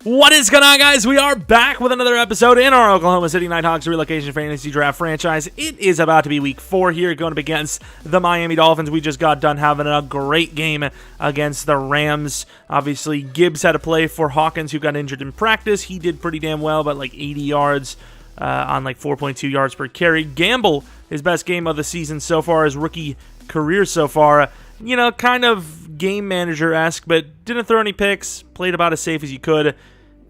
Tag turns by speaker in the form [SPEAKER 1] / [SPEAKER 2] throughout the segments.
[SPEAKER 1] What is going on, guys? We are back with another episode in our Oklahoma City Nighthawks Relocation Fantasy Draft franchise. It is about to be week 4 here, going up against the Miami Dolphins. We just got done having a great game against the Rams. Obviously, Gibbs had to play for Hawkins, who got injured in practice. He did pretty damn well, about like 80 yards on like 4.2 yards per carry. Gamble, his best game of the season so far, his rookie career so far. You know, kind of game manager-esque, but didn't throw any picks, played about as safe as you could.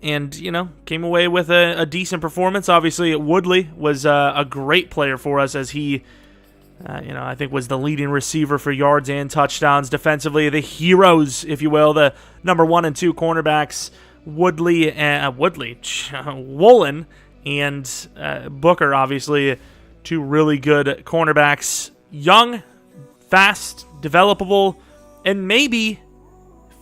[SPEAKER 1] And, you know, came away with a decent performance. Obviously, Woodley was a great player for us as he, I think was the leading receiver for yards and touchdowns defensively. The heroes, if you will, the number 1 and 2 cornerbacks, Woolen and Booker, obviously, 2 really good cornerbacks. Young, fast, developable, and maybe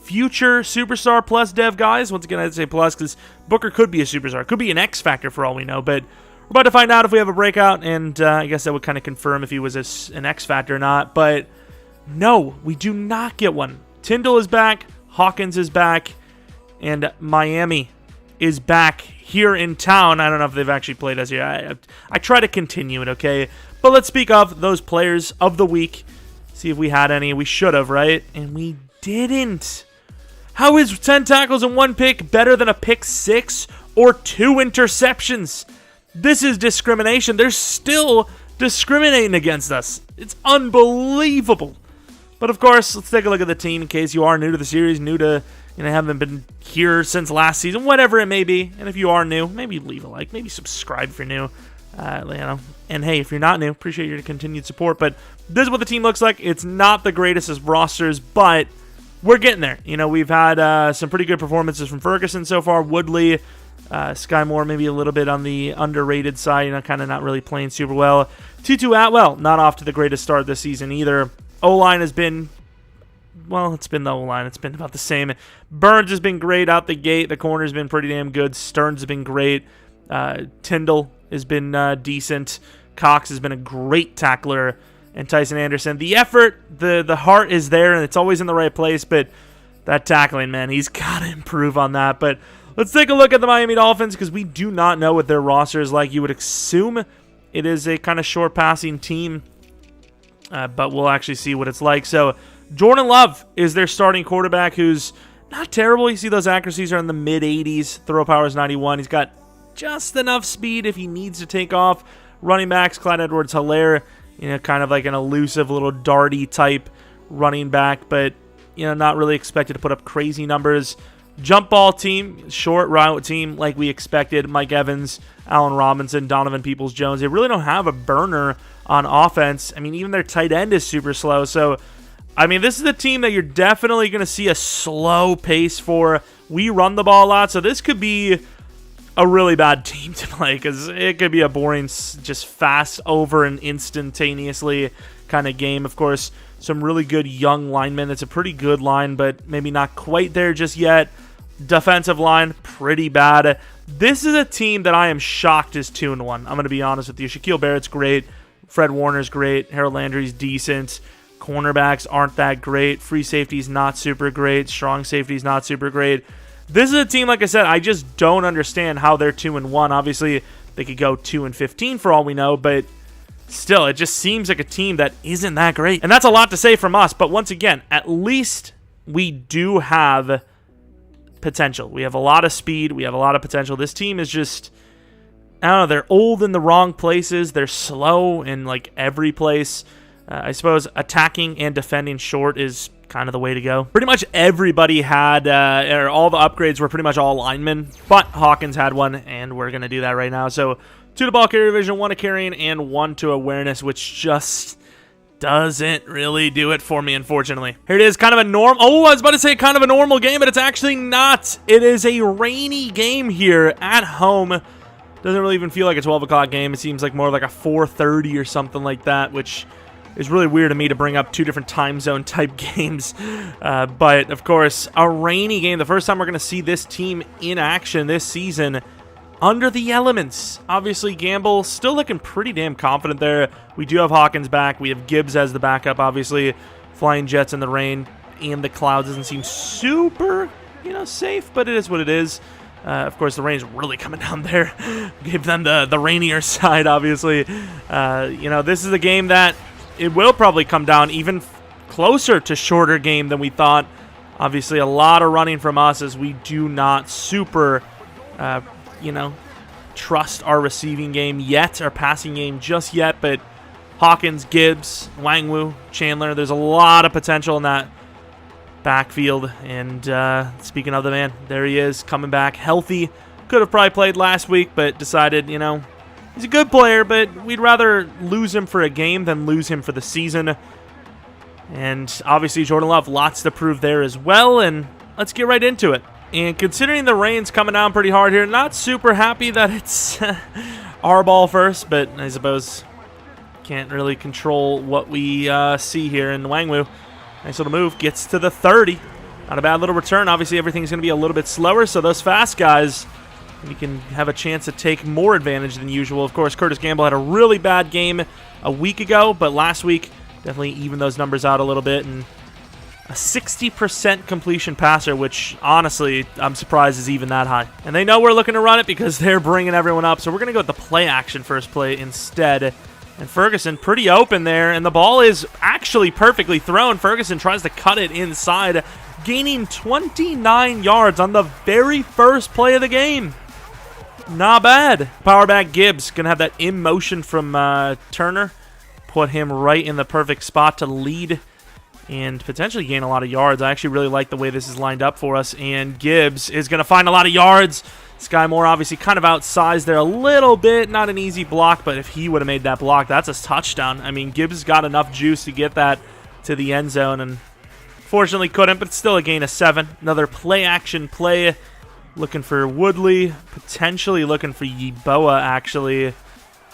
[SPEAKER 1] future superstar plus dev guys. Once again, I'd say plus because Booker could be a superstar. Could be an X factor for all we know. But we're about to find out if we have a breakout. And I guess that would kind of confirm if he was an X factor or not. But no, we do not get one. Tyndall is back. Hawkins is back. And Miami is back here in town. I don't know if they've actually played us here. I try to continue it, okay? But let's speak of those players of the week. See if we had any. We should have, right? And we didn't. How is 10 tackles and 1 pick better than a pick 6 or 2 interceptions? This is discrimination. They're still discriminating against us. It's unbelievable. But of course, let's take a look at the team in case you are new to the series, new to, haven't been here since last season, whatever it may be. And if you are new, maybe leave a like, maybe subscribe if you're new. And hey, if you're not new, appreciate your continued support. But this is what the team looks like. It's not the greatest of rosters, but we're getting there. We've had some pretty good performances from Ferguson so far. Woodley, Sky Moore maybe a little bit on the underrated side, kind of not really playing super well. Tutu Atwell, not off to the greatest start this season either. O-line has been, it's been the O-line. It's been about the same. Burns has been great out the gate. The corner's been pretty damn good. Stearns has been great. Tyndall has been decent. Cox has been a great tackler. And Tyson Anderson. The effort, the heart is there, and it's always in the right place, but that tackling, man, he's got to improve on that. But let's take a look at the Miami Dolphins because we do not know what their roster is like. You would assume it is a kind of short passing team, but we'll actually see what it's like. So Jordan Love is their starting quarterback, who's not terrible. You see those accuracies are in the mid-80s. Throw power is 91. He's got just enough speed if he needs to take off. Running backs, Clyde Edwards-Helaire, kind of like an elusive little darty type running back, but, not really expected to put up crazy numbers. Jump ball team, short route team like we expected. Mike Evans, Allen Robinson, Donovan Peoples-Jones. They really don't have a burner on offense. Even their tight end is super slow. So, this is a team that you're definitely going to see a slow pace for. We run the ball a lot, so this could be a really bad team to play because it could be a boring, just fast over and instantaneously kind of game. Of course, some really good young linemen. It's a pretty good line, but maybe not quite there just yet. Defensive line, pretty bad. This is a team that I am shocked is 2-1. I'm going to be honest with you. Shaquille Barrett's great. Fred Warner's great. Harold Landry's decent. Cornerbacks aren't that great. Free safety's not super great. Strong safety's not super great. This is a team, like I said, I just don't understand how they're 2-1. Obviously, they could go 2-15 for all we know, but still, it just seems like a team that isn't that great. And that's a lot to say from us, but once again, at least we do have potential. We have a lot of speed. We have a lot of potential. This team is just, I don't know, they're old in the wrong places. They're slow in like every place. I suppose attacking and defending short is kind of the way to go. Pretty much everybody had, or all the upgrades were pretty much all linemen, but Hawkins had one, and we're going to do that right now. So 2 to ball carrier vision, 1 to carrying, and 1 to awareness, which just doesn't really do it for me, unfortunately. Here it is, kind of a normal, I was about to say kind of a normal game, but it's actually not. It is a rainy game here at home. Doesn't really even feel like a 12 o'clock game. It seems like more like a 4:30 or something like that, which is really weird to me to bring up 2 different time zone type games. But, of course, a rainy game. The first time we're going to see this team in action this season under the elements. Obviously, Gamble still looking pretty damn confident there. We do have Hawkins back. We have Gibbs as the backup, obviously. Flying jets in the rain and the clouds doesn't seem super, safe, but it is what it is. Of course, the rain's really coming down there. Gave them the rainier side, obviously. This is a game that it will probably come down even closer to shorter game than we thought. Obviously, a lot of running from us as we do not super, trust our receiving game yet, our passing game just yet. But Hawkins, Gibbs, Wangwu, Chandler, there's a lot of potential in that backfield. And speaking of the man, there he is coming back healthy. Could have probably played last week, but decided, he's a good player, but we'd rather lose him for a game than lose him for the season. And obviously Jordan Love, lots to prove there as well, and let's get right into it. And considering the rain's coming down pretty hard here, not super happy that it's our ball first, but I suppose can't really control what we see here. In Wangwu, nice little move, gets to the 30. Not a bad little return. Obviously everything's going to be a little bit slower, so those fast guys, we can have a chance to take more advantage than usual. Of course, Curtis Gamble had a really bad game a week ago, but last week definitely evened those numbers out a little bit, and a 60% completion passer, which honestly I'm surprised is even that high. And they know we're looking to run it because they're bringing everyone up, so we're going to go with the play action first play instead. And Ferguson pretty open there, and the ball is actually perfectly thrown. Ferguson tries to cut it inside, gaining 29 yards on the very first play of the game. Not bad. Power back Gibbs, going to have that in motion from Turner. Put him right in the perfect spot to lead and potentially gain a lot of yards. I actually really like the way this is lined up for us, and Gibbs is going to find a lot of yards. Sky Moore obviously kind of outsized there a little bit. Not an easy block, but if he would have made that block, that's a touchdown. I mean, Gibbs got enough juice to get that to the end zone, and fortunately couldn't, but still a gain of 7. Another play-action play. Looking for Woodley, potentially looking for Yeboah, actually.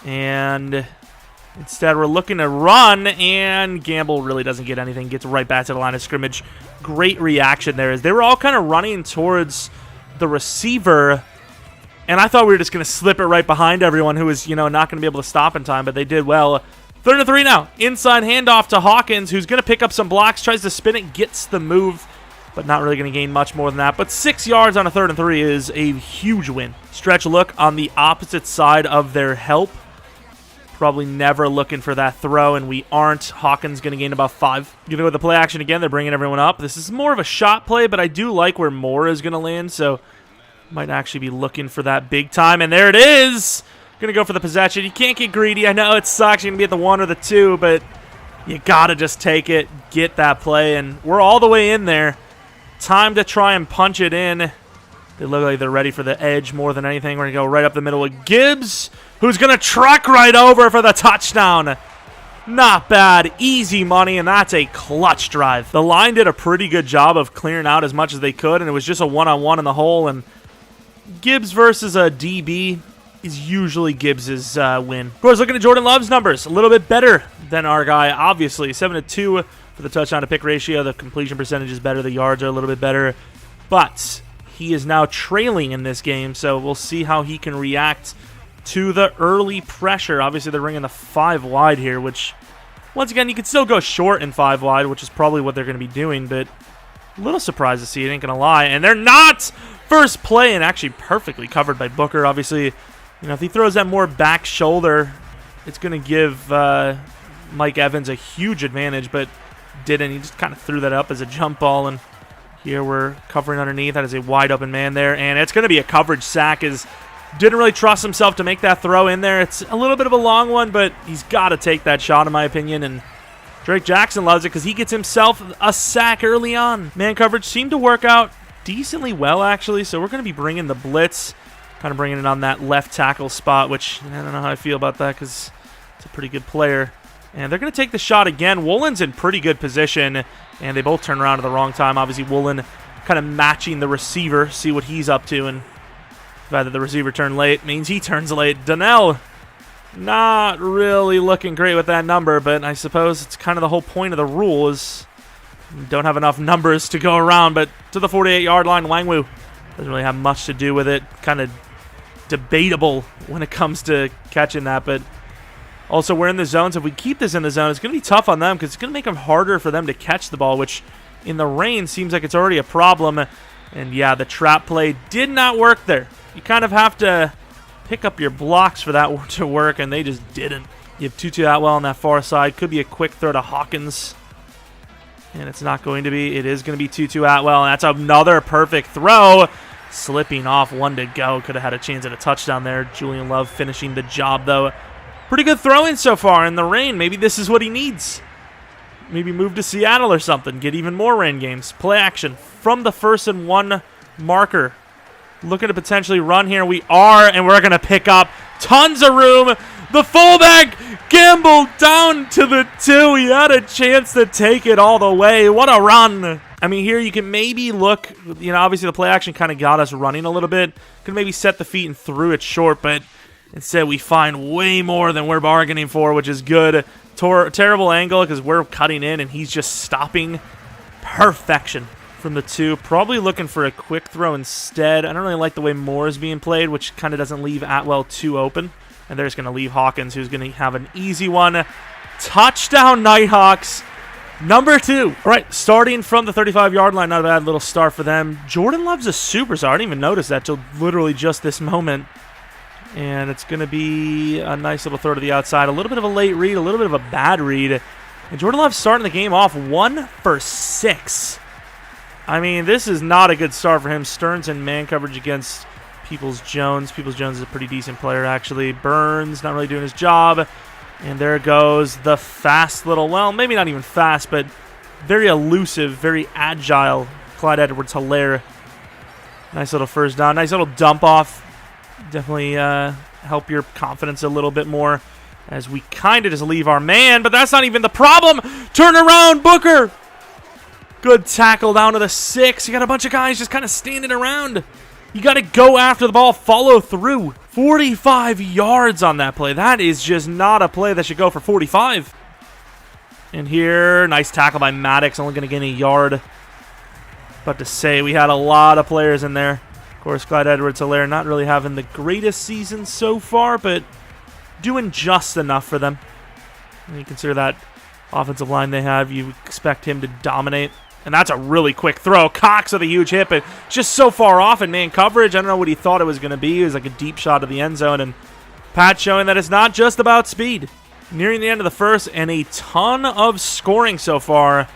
[SPEAKER 1] And instead, we're looking to run, and Gamble really doesn't get anything. Gets right back to the line of scrimmage. Great reaction there, as they were all kind of running towards the receiver, and I thought we were just going to slip it right behind everyone who was, not going to be able to stop in time, but they did well. 3rd and 3 now. Inside handoff to Hawkins, who's going to pick up some blocks, tries to spin it, gets the move, but not really going to gain much more than that. But 6 yards on a 3rd and 3 is a huge win. Stretch look on the opposite side of their help. Probably never looking for that throw, and we aren't. Hawkins going to gain about 5. Going to go with the play action again. They're bringing everyone up. This is more of a shot play, but I do like where Moore is going to land, so might actually be looking for that big time. And there it is. Going to go for the possession. You can't get greedy. I know it sucks. You're going to be at the 1 or the 2, but you got to just take it, get that play, and we're all the way in there. Time to try and punch it in. They look like they're ready for the edge more than anything. We're going to go right up the middle with Gibbs, who's going to truck right over for the touchdown. Not bad. Easy money, and that's a clutch drive. The line did a pretty good job of clearing out as much as they could, and it was just a one-on-one in the hole. And Gibbs versus a DB is usually Gibbs' win. Of course, looking at Jordan Love's numbers, a little bit better than our guy, obviously. 7-2 for the touchdown-to-pick ratio. The completion percentage is better. The yards are a little bit better. But he is now trailing in this game, so we'll see how he can react to the early pressure. Obviously, they're ringing the 5 wide here, which, once again, you could still go short in 5 wide, which is probably what they're going to be doing, but a little surprised to see it, ain't going to lie. And they're not! First play, and actually perfectly covered by Booker. Obviously, if he throws that more back shoulder, it's going to give Mike Evans a huge advantage, but didn't. He just kind of threw that up as a jump ball, and here we're covering underneath. That is a wide open man there, and it's going to be a coverage sack, as didn't really trust himself to make that throw in there. It's a little bit of a long one, but he's got to take that shot, in my opinion, and Drake Jackson loves it because he gets himself a sack early on. Man coverage seemed to work out decently well, actually, so we're going to be bringing the blitz, kind of bringing it on that left tackle spot, which I don't know how I feel about that because it's a pretty good player. And they're going to take the shot again. Woolen's in pretty good position, and they both turn around at the wrong time. Obviously, Woolen kind of matching the receiver, see what he's up to, and the fact that the receiver turned late means he turns late. Donnell, not really looking great with that number, but I suppose it's kind of the whole point of the rule is you don't have enough numbers to go around. But to the 48-yard line, Wangwu doesn't really have much to do with it. Kind of debatable when it comes to catching that, but also we're in the zones. If we keep this in the zone, it's going to be tough on them because it's going to make them harder for them to catch the ball, which in the rain seems like it's already a problem. And yeah, the trap play did not work there. You kind of have to pick up your blocks for that to work, and they just didn't. You have Tutu Atwell on that far side. Could be a quick throw to Hawkins. And it's not going to be. It is going to be Tutu Atwell, and that's another perfect throw. Slipping off, 1 to go. Could have had a chance at a touchdown there. Julian Love finishing the job, though. Pretty good throwing so far in the rain. Maybe this is what he needs. Maybe move to Seattle or something. Get even more rain games. Play action from the 1st and 1 marker. Looking to potentially run here. We are, and we're going to pick up tons of room. The fullback gambled down to the 2. He had a chance to take it all the way. What a run. I mean, here you can maybe look, obviously the play action kind of got us running a little bit. Could maybe set the feet and threw it short, but instead we find way more than we're bargaining for, which is good. Terrible angle because we're cutting in and he's just stopping. Perfection from the 2. Probably looking for a quick throw instead. I don't really like the way Moore is being played, which kind of doesn't leave Atwell too open. And they're just going to leave Hawkins, who's going to have an easy one. Touchdown, Nighthawks. Number 2. All right, starting from the 35-yard line. Not a bad little start for them. Jordan Love's a superstar. I didn't even notice that till literally just this moment. And it's going to be a nice little throw to the outside. A little bit of a late read, a little bit of a bad read. And Jordan Love starting the game off 1 for 6. I mean, this is not a good start for him. Stearns in man coverage against Peoples-Jones. Peoples-Jones is a pretty decent player, actually. Burns not really doing his job. And there goes the fast little, well, maybe not even fast, but very elusive, very agile Clyde Edwards-Helaire. Nice little first down. Nice little dump off. Definitely help your confidence a little bit more as we kind of just leave our man, but that's not even the problem. Turn around, Booker. Good tackle down to the 6. You got a bunch of guys just kind of standing around. You got to go after the ball, follow through. 45 yards on that play. That is just not a play that should go for 45. And here, nice tackle by Maddox, only going to gain a yard. But to say, we had a lot of players in there. Of course, Clyde Edwards-Helaire not really having the greatest season so far, but doing just enough for them. When you consider that offensive line they have, you expect him to dominate. And that's a really quick throw. Cox with a huge hit, but just so far off in man coverage. I don't know what he thought it was going to be. It was like a deep shot of the end zone. And Pat showing that it's not just about speed. Nearing the end of the first, and a ton of scoring so far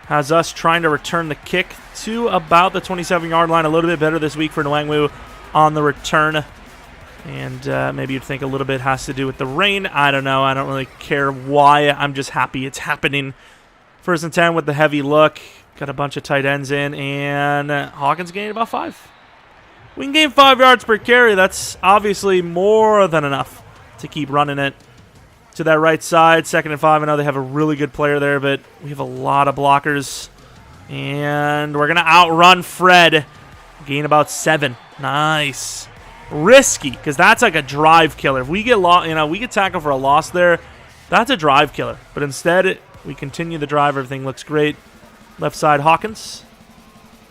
[SPEAKER 1] has us trying to return the kick to about the 27-yard line. A little bit better this week for Nwangwu on the return. And maybe you'd think a little bit has to do with the rain. I don't know. I don't really care why. I'm just happy it's happening. 1st and 10 with the heavy look. Got a bunch of tight ends in, and Hawkins gained about 5. We can gain 5 yards per carry. That's obviously more than enough to keep running it to that right side. 2nd and 5. I know they have a really good player there, but we have a lot of blockers. And we're going to outrun Fred. Gain about 7. Nice. Risky, because that's like a drive killer. If we get we get tackled for a loss there, that's a drive killer. But instead, we continue the drive. Everything looks great. Left side, Hawkins.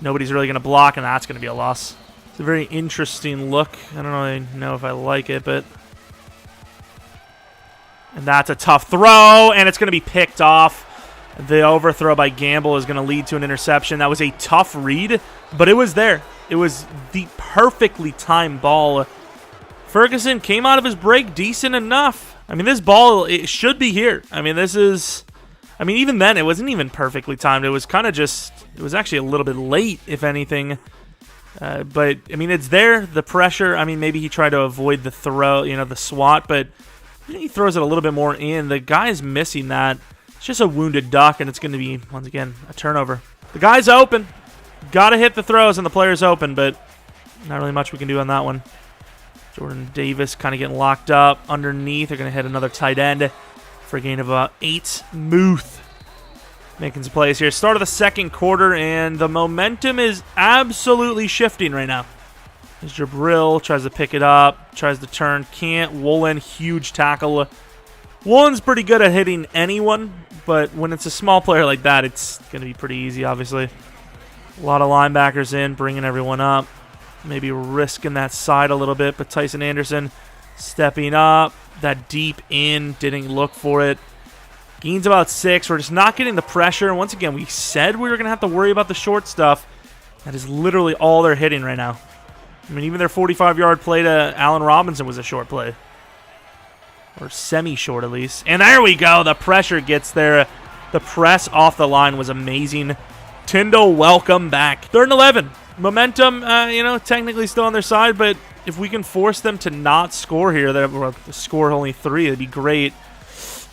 [SPEAKER 1] Nobody's really going to block, and that's going to be a loss. It's a very interesting look. I don't really know if I like it, but... And that's a tough throw, and it's going to be picked off. The overthrow by Gamble is going to lead to an interception. That was a tough read, but it was there. It was the perfectly timed ball. Ferguson came out of his break decent enough. I mean, this ball, it should be here. I mean, this is... I mean, even then, it wasn't even perfectly timed. It was kind of just... It was actually a little bit late, if anything. But, I mean, it's there. The pressure, I mean, maybe he tried to avoid the throw, the swat, but he throws it a little bit more in. The guy's missing that. It's just a wounded duck, and it's going to be, once again, a turnover. The guy's open. Got to hit the throws, and the player's open, but not really much we can do on that one. Jordan Davis kind of getting locked up underneath. They're going to hit another tight end for a gain of about 8. Muth making some plays here. Start of the second quarter, and the momentum is absolutely shifting right now. As Jabril tries to pick it up, tries to turn, can't. Woolen, huge tackle. Woolen's pretty good at hitting anyone, but when it's a small player like that, it's going to be pretty easy, obviously. A lot of linebackers in, bringing everyone up. Maybe risking that side a little bit, but Tyson Anderson stepping up. That deep in, didn't look for it. Gains about 6. We're just not getting the pressure. And once again, we said we were going to have to worry about the short stuff. That is literally all they're hitting right now. I mean, even their 45-yard play to Allen Robinson was a short play. Or semi-short, at least. And there we go. The pressure gets there. The press off the line was amazing. Tyndall, welcome back. 3rd and 11. Momentum, technically still on their side, but if we can force them to not score here, or score only 3, it'd be great.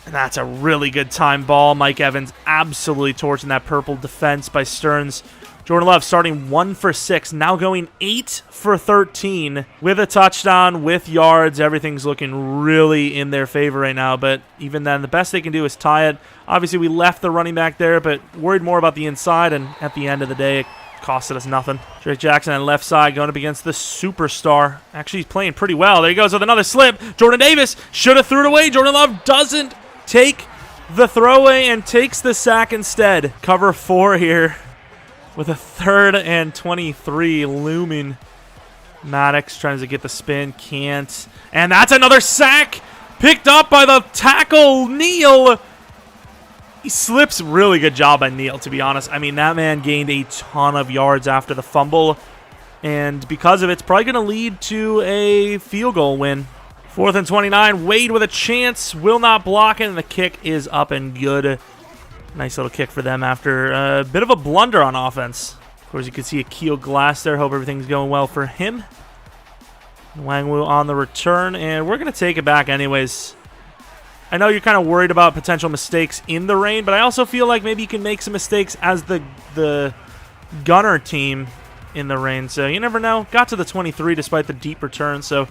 [SPEAKER 1] And that's a really good time ball. Mike Evans absolutely torching that purple defense by Stearns. Jordan Love starting 1 for 6, now going 8 for 13 with a touchdown, with yards. Everything's looking really in their favor right now, but even then, the best they can do is tie it. Obviously, we left the running back there, but worried more about the inside, and at the end of the day, it costed us nothing. Drake Jackson on left side going up against the superstar. Actually, he's playing pretty well. There he goes with another slip. Jordan Davis should have threw it away. Jordan Love doesn't take the throwaway and takes the sack instead. Cover 4 here with a 3rd and 23 looming. Maddox trying to get the spin, can't. And that's another sack picked up by the tackle, Neal. He slips. Really good job by Neal, to be honest. I mean, that man gained a ton of yards after the fumble, and because of it, it's probably going to lead to a field goal win. 4th and 29. Wade with a chance. Will not block it, and the kick is up and good. Nice little kick for them after a bit of a blunder on offense. Of course, you can see Akil Glass there. Hope everything's going well for him. Wangwu on the return, and we're going to take it back anyways. I know you're kind of worried about potential mistakes in the rain, but I also feel like maybe you can make some mistakes as the gunner team in the rain. So you never know. Got to the 23 despite the deep return, so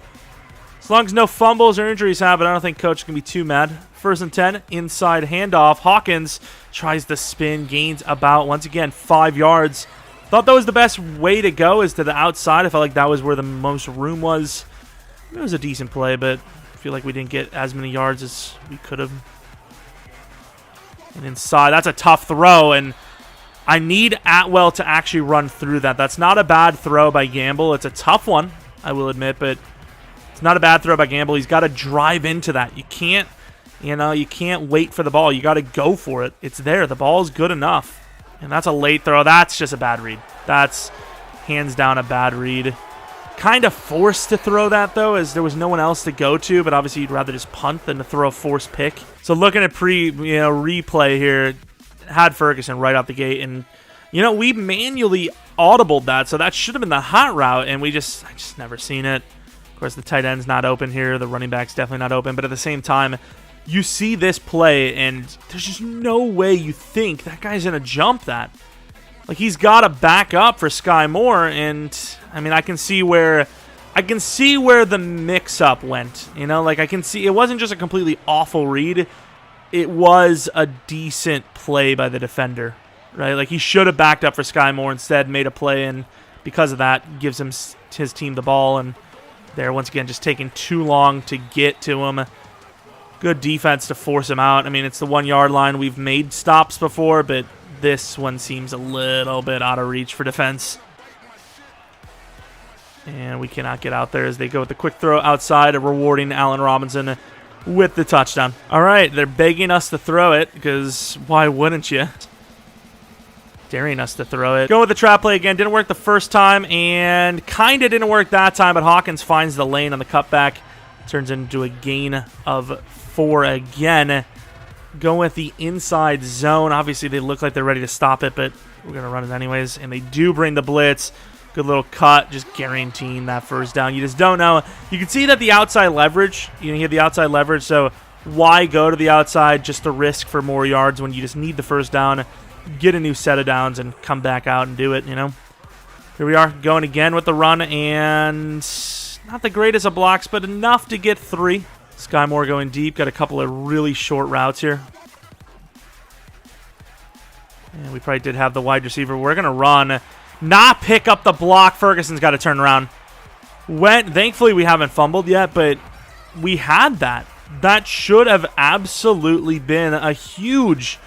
[SPEAKER 1] as long as no fumbles or injuries happen, I don't think coach can be too mad. 1st and 10, inside handoff. Hawkins tries the spin, gains about, once again, 5 yards. Thought that was the best way to go, is to the outside. I felt like that was where the most room was. It was a decent play, but I feel like we didn't get as many yards as we could have. And inside, that's a tough throw, and I need Atwell to actually run through that. That's not a bad throw by Gamble. It's a tough one, I will admit, but it's not a bad throw by Gamble. He's got to drive into that. You can't wait for the ball. You got to go for it. It's there. The ball is good enough. And that's a late throw. That's just a bad read. That's hands down a bad read. Kind of forced to throw that, though, as there was no one else to go to, but obviously you'd rather just punt than to throw a forced pick. So looking at replay here, had Ferguson right out the gate, and we manually audibled that, so that should have been the hot route, and I just never seen it. Of course, the tight end's not open here. The running back's definitely not open. But at the same time, you see this play, and there's just no way you think that guy's going to jump that. Like, he's got to back up for Sky Moore, and, I mean, I can see where the mix-up went. I can see it wasn't just a completely awful read. It was a decent play by the defender, right? Like, he should have backed up for Sky Moore, instead made a play, and because of that, gives his team the ball, and there, once again, just taking too long to get to him. Good defense to force him out. I mean, it's the 1-yard line. We've made stops before, but this one seems a little bit out of reach for defense. And we cannot get out there as they go with the quick throw outside, rewarding Allen Robinson with the touchdown. All right, they're begging us to throw it, because why wouldn't you? Daring us to throw it. Go with the trap play again. Didn't work the first time, and kind of didn't work that time, but Hawkins finds the lane on the cutback. Turns into a gain of 4 again. Go with the inside zone. Obviously, they look like they're ready to stop it, but we're going to run it anyways, and they do bring the blitz. Good little cut, just guaranteeing that first down. You just don't know. You can see that the outside leverage, you have the outside leverage, so why go to the outside just to risk for more yards when you just need the first down? Get a new set of downs and come back out and do it, Here we are, going again with the run, and not the greatest of blocks, but enough to get 3. Sky Moore going deep. Got a couple of really short routes here. And we probably did have the wide receiver. We're going to run. Not pick up the block. Ferguson's got to turn around. Thankfully, we haven't fumbled yet, but we had that. That should have absolutely been a huge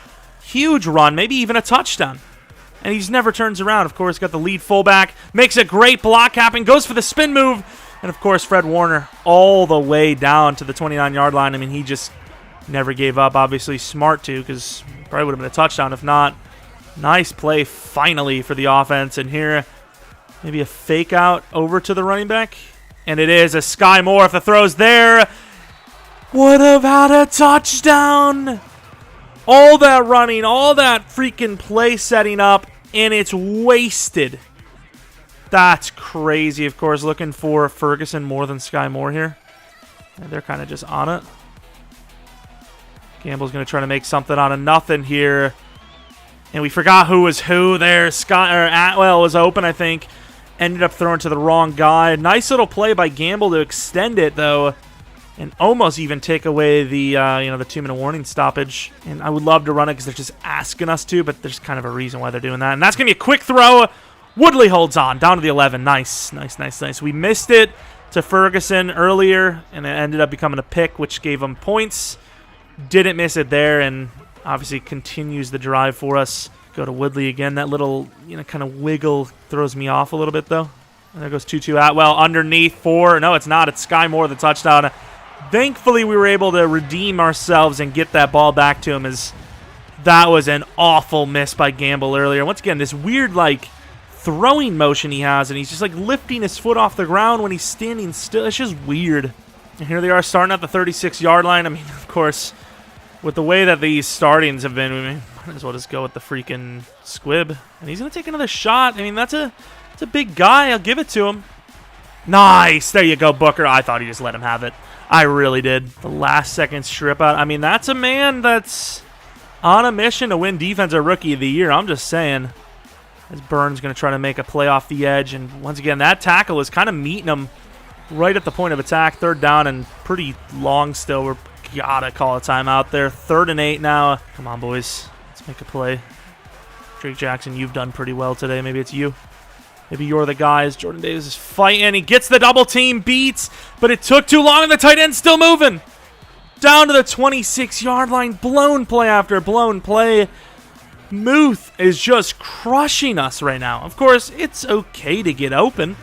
[SPEAKER 1] run, maybe even a touchdown. And he just never turns around. Of course, got the lead fullback. Makes a great block happen. Goes for the spin move. And, of course, Fred Warner all the way down to the 29-yard line. I mean, he just never gave up. Obviously, smart to, because probably would have been a touchdown if not. Nice play, finally, for the offense. And here, Maybe a fake out over to the running back. And it is a Sky Moore. If the throw's there, would have had a touchdown. All that running, all that freaking play setting up, and it's wasted. That's crazy. Of course, looking for Ferguson more than Sky Moore here. And they're kind of just on it. Gamble's going to try to make something out of nothing here. And we forgot who was who there. Atwell was open, I think. Ended up throwing to the wrong guy. Nice little play by Gamble to extend it, though. And almost even take away the, the 2-minute warning stoppage. And I would love to run it because they're just asking us to, but there's kind of a reason why they're doing that. And that's going to be a quick throw. Woodley holds on, down to the 11. Nice, nice, nice, nice. We missed it to Ferguson earlier, and it ended up becoming a pick, which gave him points. Didn't miss it there, and obviously continues the drive for us. Go to Woodley again. That little, kind of wiggle throws me off a little bit, though. And there goes 2-2 Atwell underneath for, no, it's not. It's Sky Moore, the touchdown. Thankfully, we were able to redeem ourselves and get that ball back to him, as that was an awful miss by Gamble earlier. Once again, this weird, throwing motion he has, and he's just, lifting his foot off the ground when he's standing still. It's just weird. And here they are starting at the 36-yard line. I mean, of course, with the way that these startings have been, we might as well just go with the freaking squib. And he's going to take another shot. I mean, that's a big guy. I'll give it to him. Nice. There you go, Booker. I thought he just let him have it. I really did. The last-second strip out. I mean, that's a man that's on a mission to win Defensive Rookie of the Year. I'm just saying. As Burns going to try to make a play off the edge. And once again, that tackle is kind of meeting him right at the point of attack. 3rd down and pretty long still. We're got to call a timeout there. 3rd and 8 now. Come on, boys. Let's make a play. Drake Jackson, you've done pretty well today. Maybe it's you. Maybe you're the guys. Jordan Davis is fighting. He gets the double team, beats, but it took too long, and the tight end's still moving. Down to the 26-yard line. Blown play after blown play. Muth is just crushing us right now. Of course, it's okay to get open.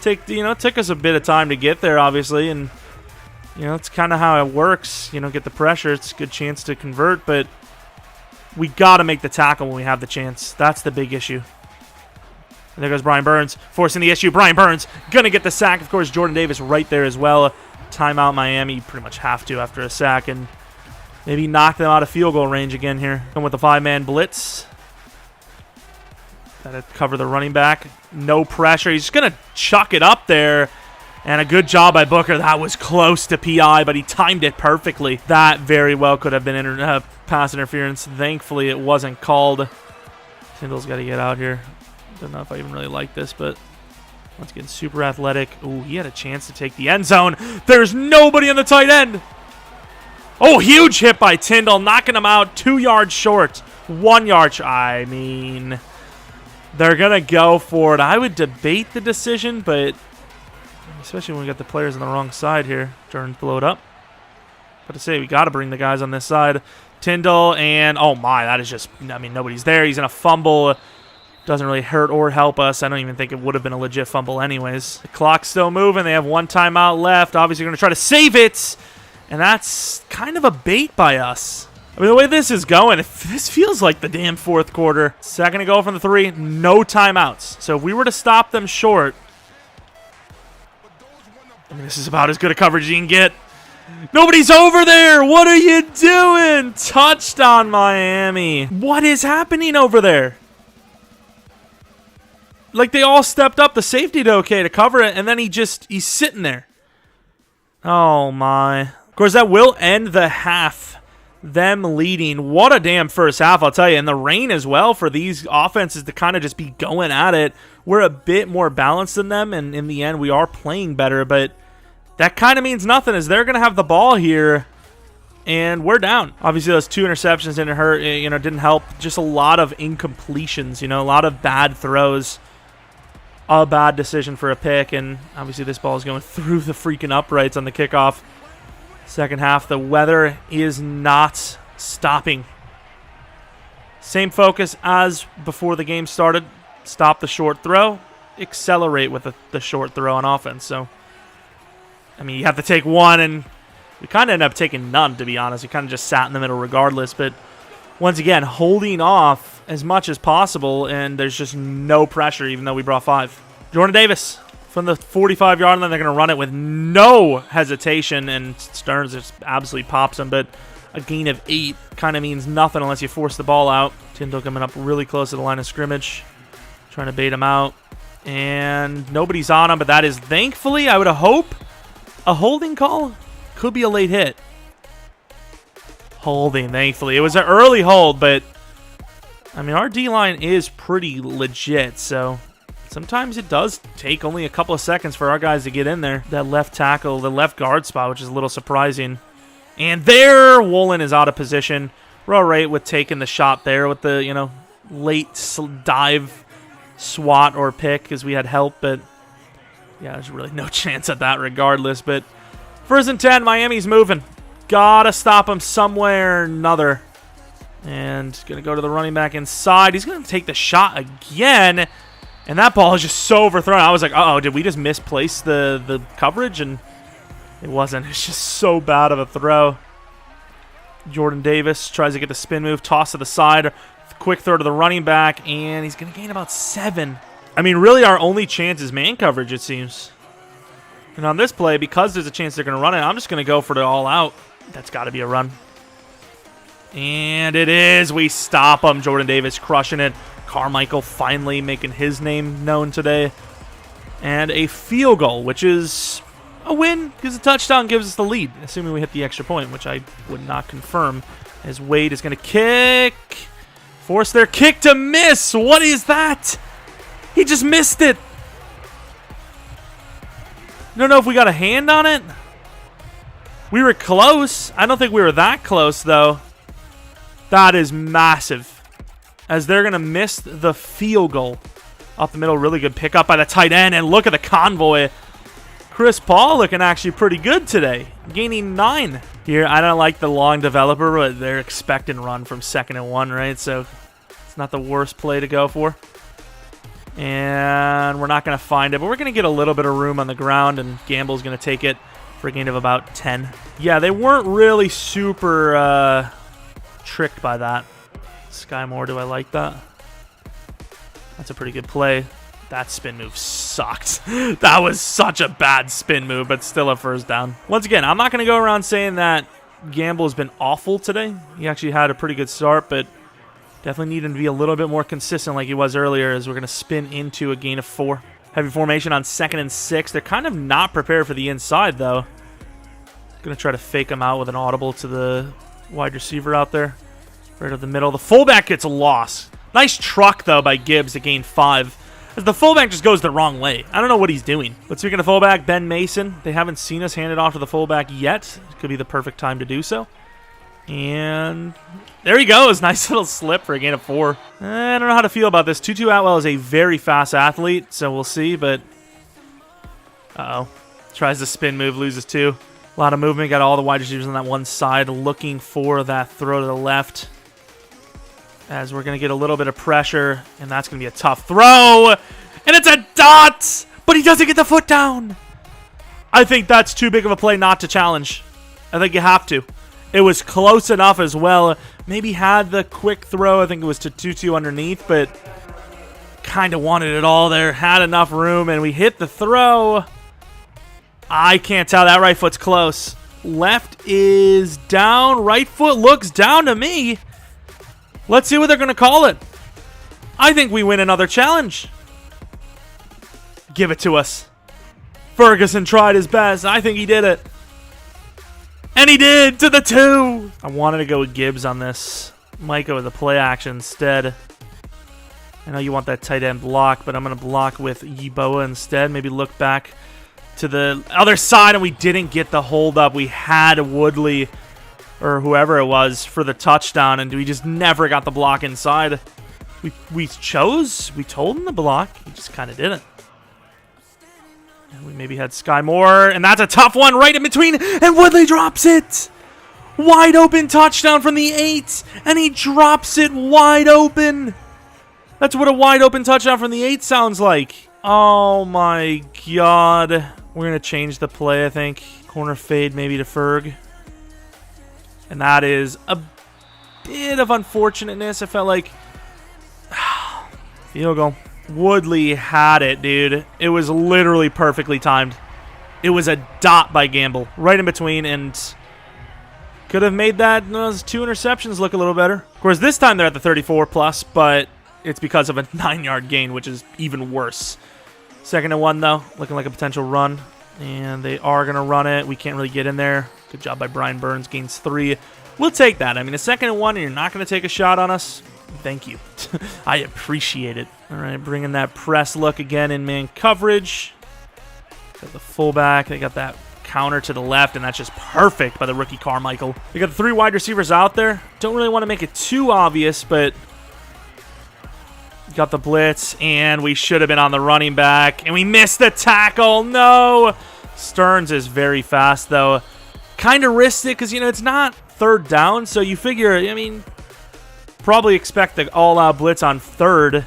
[SPEAKER 1] It took us a bit of time to get there, obviously, and it's kind of how it works. Get the pressure. It's a good chance to convert, but we got to make the tackle when we have the chance. That's the big issue. And there goes Brian Burns, forcing the issue. Brian Burns going to get the sack. Of course, Jordan Davis right there as well. Timeout Miami. You pretty much have to after a sack, and maybe knock them out of field goal range again here. Come with the 5-man blitz. Got to cover the running back. No pressure. He's just going to chuck it up there. And a good job by Booker. That was close to PI, but he timed it perfectly. That very well could have been pass interference. Thankfully, it wasn't called. Tyndall's got to get out here. Don't know if I even really like this, but once again, super athletic. Ooh, he had a chance to take the end zone. There's nobody on the tight end. Oh, huge hit by Tyndall, knocking him out 2 yards short. 1 yard. I mean, they're going to go for it. I would debate the decision, but especially when we got the players on the wrong side here. Jordan's blow it up. But to say, we got to bring the guys on this side. Tyndall and, oh my, that is just, I mean, nobody's there. He's in a fumble. Doesn't really hurt or help us. I don't even think it would have been a legit fumble anyways. The clock's still moving. They have 1 timeout left. Obviously, going to try to save it. And that's kind of a bait by us. I mean, the way this is going, this feels like the damn 4th quarter. 2nd to go from the 3. No timeouts. So if we were to stop them short, I mean, this is about as good a coverage as you can get. Nobody's over there. What are you doing? Touchdown, Miami. What is happening over there? They all stepped up. The safety did okay to cover it, and then he's sitting there. Oh, my. Of course, that will end the half, them leading. What a damn first half, I'll tell you. And the rain as well for these offenses to kind of just be going at it. We're a bit more balanced than them, and in the end, we are playing better, but that kind of means nothing as they're going to have the ball here, and we're down. Obviously, those 2 interceptions didn't hurt, didn't help. Just a lot of incompletions, a lot of bad throws. A bad decision for a pick, and obviously this ball is going through the freaking uprights on the kickoff. Second half, the weather is not stopping. Same focus as before the game started. Stop the short throw, accelerate with the short throw on offense. So, I mean, you have to take one, and we kind of end up taking none, to be honest. We kind of just sat in the middle regardless, but once again, holding off as much as possible, and there's just no pressure, even though we brought 5. Jordan Davis from the 45-yard line. They're going to run it with no hesitation, and Stearns just absolutely pops him. But a gain of 8 kind of means nothing unless you force the ball out. Tyndall coming up really close to the line of scrimmage, trying to bait him out. And nobody's on him, but that is thankfully, I would hope, a holding call. Could be a late hit. Holding, thankfully. It was an early hold, but I mean, our D-line is pretty legit, so sometimes it does take only a couple of seconds for our guys to get in there. That left tackle, the left guard spot, which is a little surprising. And there, Woolen is out of position. We're all right with taking the shot there with the, late dive swat or pick because we had help, but yeah, there's really no chance at that regardless. But 1st and 10, Miami's moving. Gotta stop him somewhere or another. And gonna go to the running back inside. He's gonna take the shot again, and that ball is just so overthrown. I was like, uh-oh, did we just misplace the coverage? And it wasn't. It's just so bad of a throw. Jordan Davis tries to get the spin move, toss to the side, quick throw to the running back, and he's going to gain about 7. I mean, really our only chance is man coverage, it seems. And on this play, because there's a chance they're going to run it, I'm just going to go for the all out. That's got to be a run. And it is. We stop him. Jordan Davis crushing it. Carmichael finally making his name known today. And a field goal, which is a win because a touchdown gives us the lead, assuming we hit the extra point, which I would not confirm, as Wade is going to kick. Force their kick to miss. What is that? He just missed it. I don't know if we got a hand on it. We were close. I don't think we were that close, though. That is massive, as they're going to miss the field goal. Up the middle, really good pickup by the tight end, and look at the convoy. Chris Paul looking actually pretty good today, gaining 9. Here, I don't like the long developer, but they're expecting run from 2nd and 1, right? So it's not the worst play to go for. And we're not going to find it, but we're going to get a little bit of room on the ground, and Gamble's going to take it for a gain of about 10. Yeah, they weren't really super tricked by that. Sky Moore, do I like that? That's a pretty good play. That spin move sucked. That was such a bad spin move, but still a first down. Once again, I'm not going to go around saying that Gamble has been awful today. He actually had a pretty good start, but definitely need him to be a little bit more consistent like he was earlier, as we're going to spin into a gain of 4. Heavy formation on 2nd and 6. They're kind of not prepared for the inside, though. Going to try to fake him out with an audible to the wide receiver out there. Right up the middle. The fullback gets a loss. Nice truck, though, by Gibbs to gain 5. As the fullback just goes the wrong way. I don't know what he's doing. But speaking of fullback, Ben Mason. They haven't seen us hand it off to the fullback yet. It could be the perfect time to do so. And there he goes. Nice little slip for a gain of 4. I don't know how to feel about this. Tutu Atwell is a very fast athlete, so we'll see. But, uh-oh. Tries the spin move, loses 2. A lot of movement. Got all the wide receivers on that one side looking for that throw to the left. As we're going to get a little bit of pressure, and that's going to be a tough throw. And it's a dot, but he doesn't get the foot down. I think that's too big of a play not to challenge. I think you have to. It was close enough as well. Maybe had the quick throw. I think it was to Tutu underneath, but kind of wanted it all there. Had enough room, and we hit the throw. I can't tell. That right foot's close. Left is down. Right foot looks down to me. Let's see what they're going to call it. I think we win another challenge. Give it to us. Ferguson tried his best. I think he did it. And he did, to the 2. I wanted to go with Gibbs on this. Might go with the play action instead. I know you want that tight end block, but I'm going to block with Yeboah instead. Maybe look back to the other side, and we didn't get the hold up. We had Woodley or whoever it was for the touchdown, and we just never got the block inside. We told him to block. He just kind of didn't. And we maybe had Sky Moore, and that's a tough one right in between, and Woodley drops it. Wide open touchdown from the 8, and he drops it wide open. That's what a wide open touchdown from the 8 sounds like. Oh my God. We're going to change the play, I think. Corner fade maybe to Ferg. And that is a bit of unfortunateness. I felt like field goal. Woodley had it, dude. It was literally perfectly timed. It was a dot by Gamble, right in between, and could have made that those 2 interceptions look a little better. Of course, this time they're at the 34+, but it's because of a 9-yard gain, which is even worse. 2nd and 1, though, looking like a potential run, and they are going to run it. We can't really get in there. Good job by Brian Burns, gains 3. We'll take that. I mean, a 2nd and 1, and you're not going to take a shot on us. Thank you. I appreciate it. All right, bringing that press look again in man coverage. Got the fullback. They got that counter to the left, and that's just perfect by the rookie Carmichael. They got the 3 wide receivers out there. Don't really want to make it too obvious, but got the blitz, and we should have been on the running back, and we missed the tackle. No! Stearns is very fast, though. Kind of risked it because, you know, it's not 3rd down, so you figure, I mean, probably expect the all-out blitz on 3rd,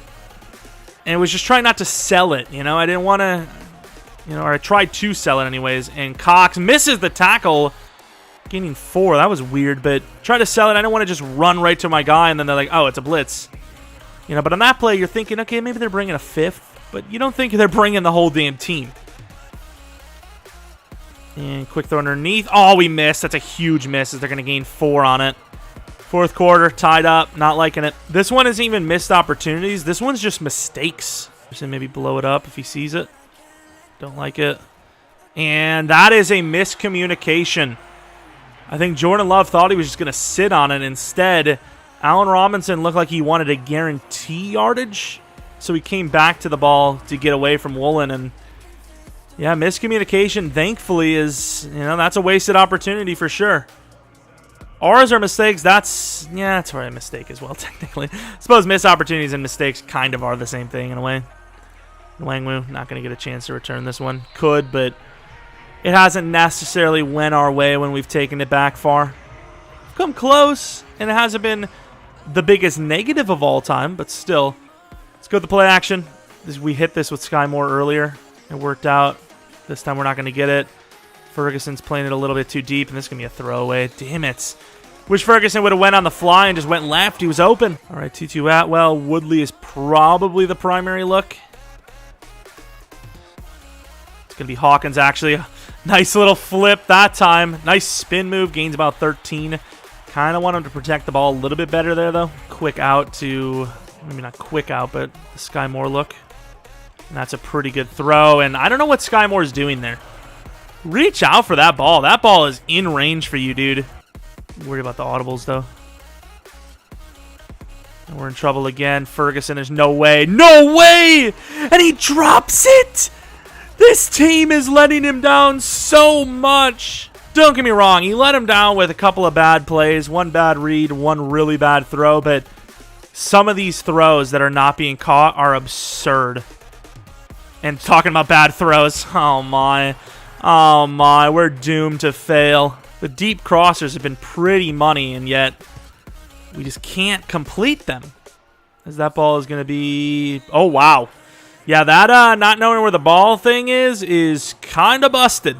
[SPEAKER 1] and was just trying not to sell it, you know? I didn't want to, you know, or I tried to sell it anyways, and Cox misses the tackle, gaining 4. That was weird, but try to sell it. I didn't want to just run right to my guy, and then they're like, oh, it's a blitz. You know, but on that play, you're thinking, okay, maybe they're bringing a 5th, but you don't think they're bringing the whole damn team. And quick throw underneath. Oh, we missed. That's a huge miss as they're going to gain 4 on it. 4th quarter, tied up, not liking it. This one isn't even missed opportunities. This one's just mistakes. Just maybe blow it up if he sees it. Don't like it. And that is a miscommunication. I think Jordan Love thought he was just going to sit on it. Instead, Allen Robinson looked like he wanted to guarantee yardage, so he came back to the ball to get away from Woolen. And yeah, miscommunication, thankfully, is, you know, that's a wasted opportunity for sure. Ours are mistakes. That's probably a mistake as well, technically. I suppose missed opportunities and mistakes kind of are the same thing in a way. Nwangwu, not going to get a chance to return this one. Could, but it hasn't necessarily went our way when we've taken it back far. We've come close, and it hasn't been the biggest negative of all time, but still. Let's go to the play action. We hit this with Sky Moore earlier. It worked out. This time we're not going to get it. Ferguson's playing it a little bit too deep, and this is going to be a throwaway. Damn it. Wish Ferguson would have went on the fly and just went left. He was open. All right, Tutu Atwell. Woodley is probably the primary look. It's going to be Hawkins, actually. Nice little flip that time. Nice spin move. Gains about 13. Kind of want him to protect the ball a little bit better there, though. Quick out to, maybe not quick out, but the Sky Moore look. And that's a pretty good throw, and I don't know what Sky Moore is doing there. Reach out for that ball. That ball is in range for you, dude. Worried about the audibles, though. And we're in trouble again. Ferguson, there's no way. No way! And he drops it! This team is letting him down so much. Don't get me wrong. He let him down with a couple of bad plays. One bad read, one really bad throw. But some of these throws that are not being caught are absurd. And talking about bad throws. Oh, my. Oh, my. We're doomed to fail. The deep crossers have been pretty money, and yet we just can't complete them. As that ball is going to be... Oh, wow. Yeah, that not knowing where the ball thing is kind of busted.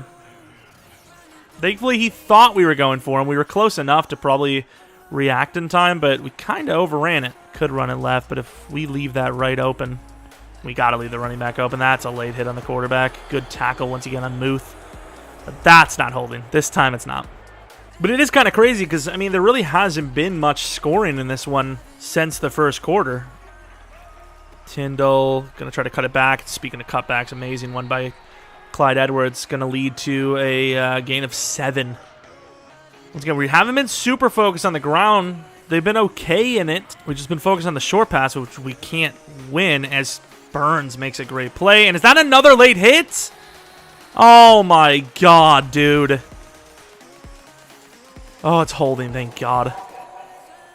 [SPEAKER 1] Thankfully, he thought we were going for him. We were close enough to probably react in time, but we kind of overran it. Could run it left, but if we leave that right open, we got to leave the running back open. That's a late hit on the quarterback. Good tackle once again on Muth. But that's not holding. This time it's not. But it is kind of crazy because, I mean, there really hasn't been much scoring in this one since the first quarter. Tyndall going to try to cut it back. Speaking of cutbacks, amazing one by Clyde Edwards. Going to lead to a gain of 7. Once again, we haven't been super focused on the ground. They've been okay in it. We've just been focused on the short pass, which we can't win, as Burns makes a great play. And is that another late hit? Oh, my God, dude. Oh, it's holding, thank God.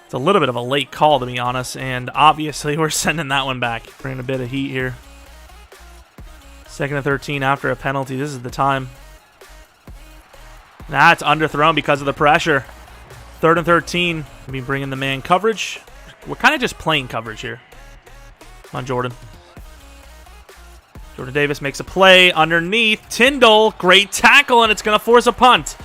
[SPEAKER 1] It's a little bit of a late call, to be honest, and obviously we're sending that one back. Bringing a bit of heat here. 2nd and 13 after a penalty. This is the time. That's underthrown because of the pressure. 3rd and 13. We'll be bringing the man coverage. We're kind of just playing coverage here. Come on, Jordan. Jordan Davis makes a play underneath. Tyndall, great tackle, and it's going to force a punt.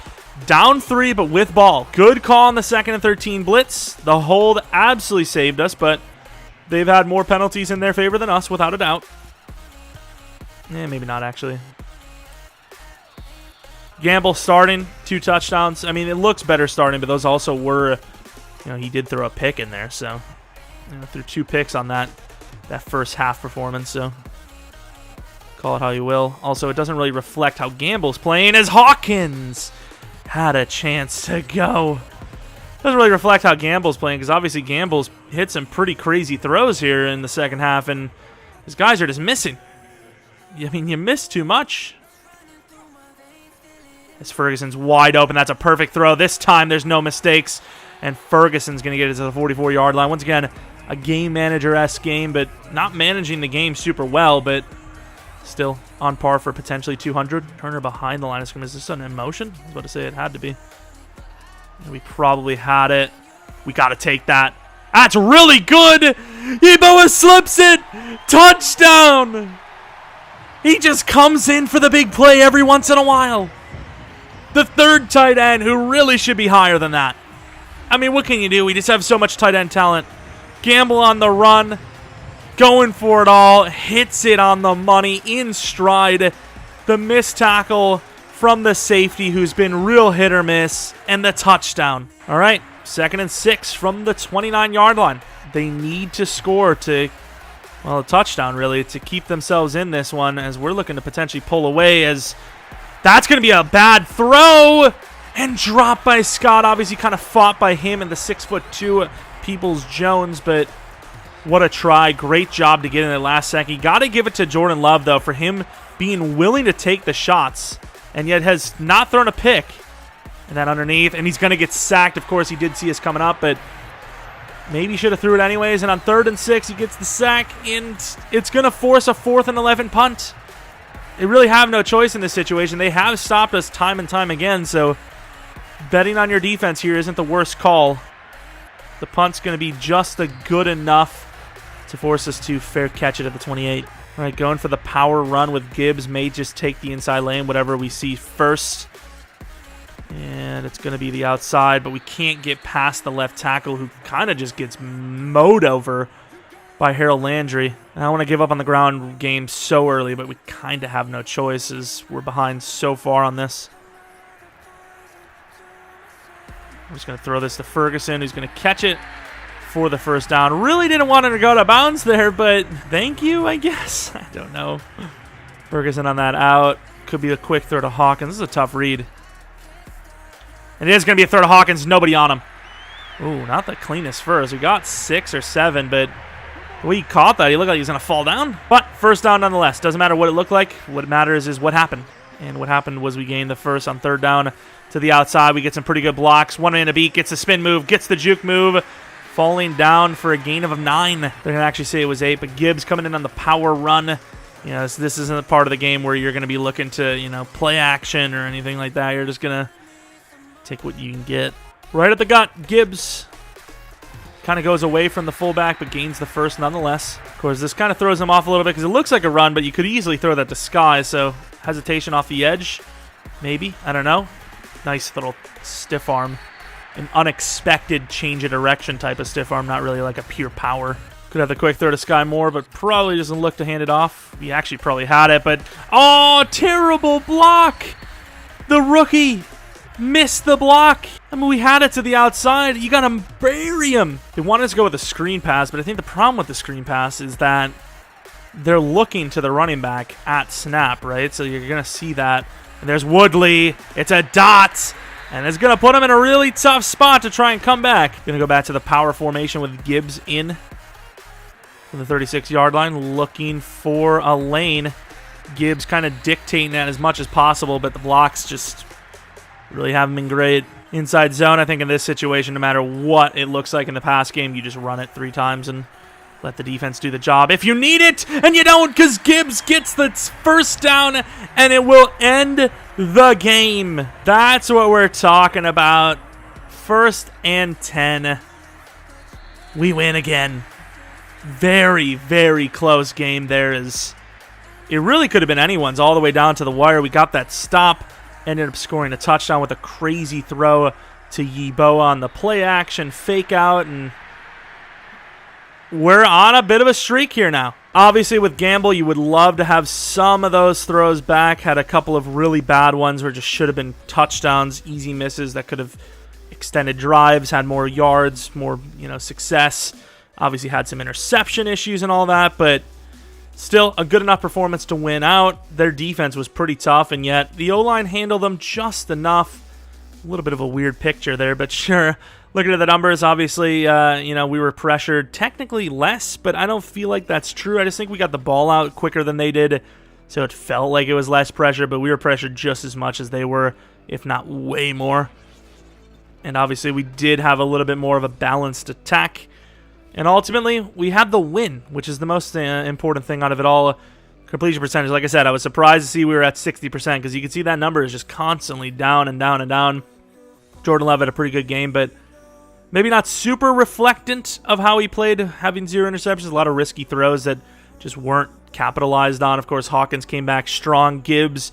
[SPEAKER 1] Down 3, but with ball. Good call on the 2nd and 13 blitz. The hold absolutely saved us, but They've had more penalties in their favor than us, without a doubt. Maybe not, actually. Gamble starting, 2 touchdowns. I mean, it looks better starting, but those also were, he did throw a pick in there, so threw 2 picks on that first half performance, so call it how you will. Also, it doesn't really reflect how Gamble's playing, as Hawkins had a chance to go. Doesn't really reflect how Gamble's playing, because obviously Gamble's hit some pretty crazy throws here in the second half, and his guys are just missing. I mean, you miss too much. As Ferguson's wide open, that's a perfect throw. This time, there's no mistakes, and Ferguson's going to get it to the 44-yard line. Once again, a game manager-esque game, but not managing the game super well, but still on par for potentially 200. Turner behind the line of scrimmage. Is this an in motion? I was about to say it had to be. We probably had it. We got to take that. That's really good. Yeboah slips it. Touchdown. He just comes in for the big play every once in a while. The third tight end who really should be higher than that. I mean, what can you do? We just have so much tight end talent. Gamble on the run. Going for it all. Hits it on the money in stride. The missed tackle from the safety, who's been real hit or miss, and the touchdown. All right, 2nd and 6 from the 29-yard line. They need to score to, well, a touchdown, really, to keep themselves in this one, as we're looking to potentially pull away, as that's going to be a bad throw, and dropped by Scott. Obviously kind of fought by him and the 6'2" Peoples-Jones, but what a try. Great job to get in the last second. You got to give it to Jordan Love, though, for him being willing to take the shots, and yet has not thrown a pick. And that underneath, and he's going to get sacked. Of course, he did see us coming up, but maybe should have threw it anyways. And on 3rd and 6, he gets the sack, and it's going to force a 4th and 11 punt. They really have no choice in this situation. They have stopped us time and time again, so betting on your defense here isn't the worst call. The punt's going to be just good enough to force us to fair catch it at the 28. All right, going for the power run with Gibbs. May just take the inside lane, whatever we see first. And it's going to be the outside, but we can't get past the left tackle, who kind of just gets mowed over by Harold Landry. I don't want to give up on the ground game so early, but we kind of have no choice as we're behind so far on this. I'm just going to throw this to Ferguson, who's going to catch it for the first down. Really didn't want him to go to bounds there, but thank you, I guess. I don't know. Ferguson on that out. Could be a quick throw to Hawkins. This is a tough read. And it is going to be a throw to Hawkins. Nobody on him. Ooh, not the cleanest first. We got 6 or 7, but the way he caught that, he looked like he was going to fall down. But first down nonetheless. Doesn't matter what it looked like. What matters is what happened. And what happened was we gained the first on 3rd down to the outside. We get some pretty good blocks. One man a beat, gets the spin move, gets the juke move. Falling down for a gain of 9. They're going to actually say it was 8, but Gibbs coming in on the power run. This isn't the part of the game where you're going to be looking to, play action or anything like that. You're just going to take what you can get. Right at the gut, Gibbs kind of goes away from the fullback, but gains the first nonetheless. Of course, this kind of throws him off a little bit because it looks like a run, but you could easily throw that to Sky, so hesitation off the edge, maybe. I don't know. Nice little stiff arm. An unexpected change of direction type of stiff arm, not really like a pure power. Could have the quick throw to Sky Moore, but probably doesn't look to hand it off. He actually probably had it, but oh, terrible block! The rookie missed the block. I mean, we had it to the outside. You got to bury him. They wanted us to go with a screen pass, but I think the problem with the screen pass is that they're looking to the running back at snap, right? So you're going to see that. And there's Woodley. It's a dot. And it's going to put him in a really tough spot to try and come back. Going to go back to the power formation with Gibbs in from the 36-yard line, looking for a lane. Gibbs kind of dictating that as much as possible, but the blocks just really haven't been great. Inside zone, I think in this situation, no matter what it looks like in the pass game, you just run it 3 times and let the defense do the job. If you need it, and you don't, because Gibbs gets the first down, and it will end the game. That's what we're talking about. 1st and 10. We win again. Very, very close game. It really could have been anyone's all the way down to the wire. We got that stop. Ended up scoring a touchdown with a crazy throw to Yeboah on the play action fake out, and we're on a bit of a streak here now. Obviously, with Gamble, you would love to have some of those throws back. Had a couple of really bad ones where just should have been touchdowns, easy misses that could have extended drives, had more yards, more success. Obviously, had some interception issues and all that, but still a good enough performance to win out. Their defense was pretty tough, and yet the O-line handled them just enough. A little bit of a weird picture there, but sure. Looking at the numbers, obviously, we were pressured technically less, but I don't feel like that's true. I just think we got the ball out quicker than they did, so it felt like it was less pressure, but we were pressured just as much as they were, if not way more. And obviously, we did have a little bit more of a balanced attack. And ultimately, we had the win, which is the most important thing out of it all. Completion percentage, like I said, I was surprised to see we were at 60% because you can see that number is just constantly down and down and down. Jordan Love had a pretty good game, but maybe not super reflectant of how he played, having 0 interceptions. A lot of risky throws that just weren't capitalized on. Of course, Hawkins came back strong. Gibbs,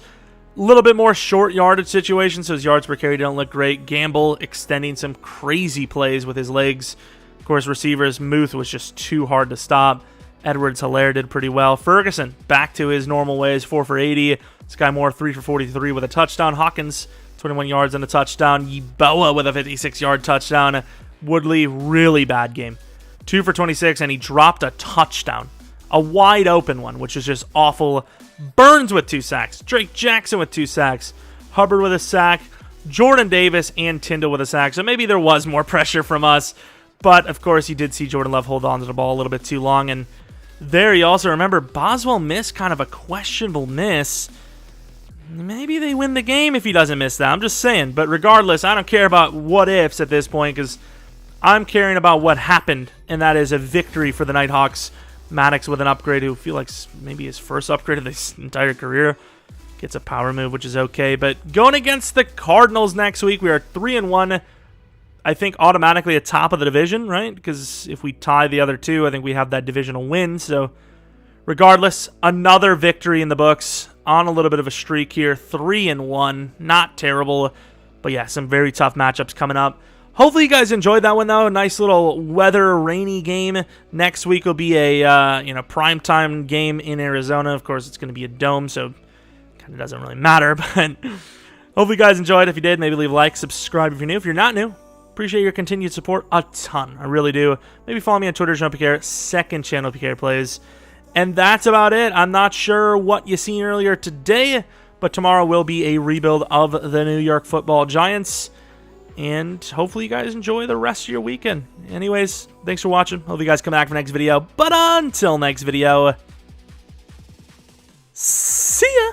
[SPEAKER 1] a little bit more short yardage situation, so his yards per carry don't look great. Gamble extending some crazy plays with his legs. Of course, receivers, Muth was just too hard to stop. Edwards-Helaire did pretty well. Ferguson, back to his normal ways, 4 for 80. Sky Moore, 3 for 43 with a touchdown. Hawkins, 21 yards and a touchdown. Yeboah with a 56-yard touchdown. Woodley, really bad game. 2 for 26, and he dropped a touchdown. A wide open one, which is just awful. Burns with 2 sacks. Drake Jackson with 2 sacks. Hubbard with a sack. Jordan Davis and Tyndall with a sack. So maybe there was more pressure from us. But, of course, you did see Jordan Love hold on to the ball a little bit too long. And there you also remember Boswell missed kind of a questionable miss. Maybe they win the game if he doesn't miss that. I'm just saying. But regardless, I don't care about what ifs at this point because I'm caring about what happened, and that is a victory for the Nighthawks. Maddox with an upgrade, who I feel like maybe his first upgrade of this entire career. Gets a power move, which is okay. But going against the Cardinals next week, we are 3-1. I think automatically at top of the division, right? Because if we tie the other two, I think we have that divisional win. So regardless, another victory in the books. On a little bit of a streak here. 3-1. Not terrible. But yeah, some very tough matchups coming up. Hopefully you guys enjoyed that one, though. Nice little weather, rainy game. Next week will be a primetime game in Arizona. Of course, it's going to be a dome, so it kind of doesn't really matter. But hopefully you guys enjoyed. If you did, maybe leave a like, subscribe if you're new. If you're not new, appreciate your continued support a ton. I really do. Maybe follow me on Twitter, Jeromepkr, second channel PK Plays. And that's about it. I'm not sure what you seen earlier today, but tomorrow will be a rebuild of the New York Football Giants. And hopefully you guys enjoy the rest of your weekend. Anyways, thanks for watching. Hope you guys come back for next video. But until next video, see ya!